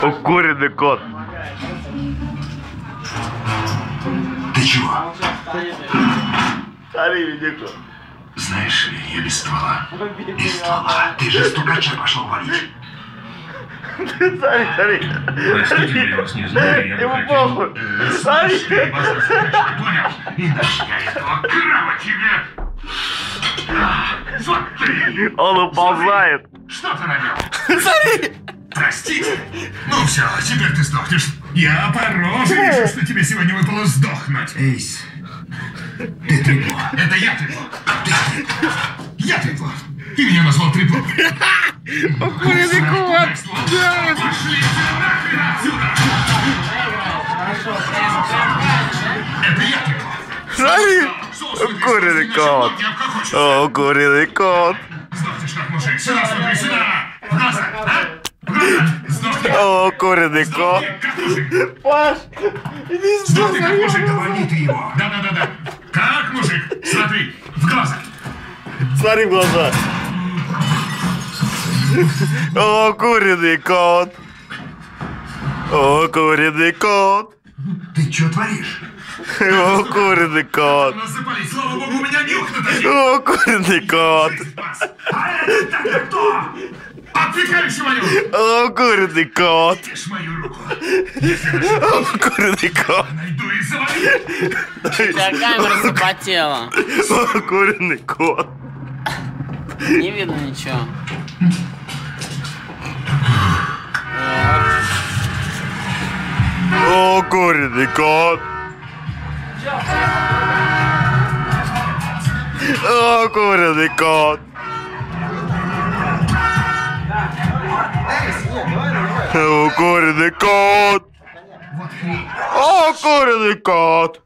Укуренный кот. Ты чего? Смотри, видишь? Знаешь, я без ствола. Без ствола. Ты же стукача пошел валить. Смотри. Простите, я вас не знаю, я бы хотел... Слушай, базар стукача, понял? Иначе я этого краба тебе... Смотри! Он уползает. Что ты наделал? Смотри! Простите. Ну все, теперь ты сдохнешь. Я по роже вижу, что тебе сегодня выпало сдохнуть. Эйс, ты трепло. Это я трепло. Ты трепло. Я трепло. Ты меня назвал трепло. Укуренный кот. Пошли нахрен отсюда. Это я трепло. Смотри. Укуренный кот. Укуренный кот. Сдохнешь как мужик. Сюда смотри, сюда. В глаза, а? В глаза. Сдохни. Укуренный кот. Как мужик. Паш, иди Сдохни как мужик, сюда. доводи ты его. Да. Как мужик. Смотри, в глаза. Смотри в глаза. Укуренный кот. Укуренный кот. Ты что творишь? Укуренный кот. Нас запалить, слава богу, у меня нюх на таких. Укуренный кот. А это тогда кто? Отвлекающий мою. Укуренный кот. Ешь мою руку. Если нашел, Укуренный кот. найду и завалю. У тебя камера запотела. Укуренный кот. Не видно ничего. Укуренный кот. Укуренный кот. Укуренный кот. Укуренный кот.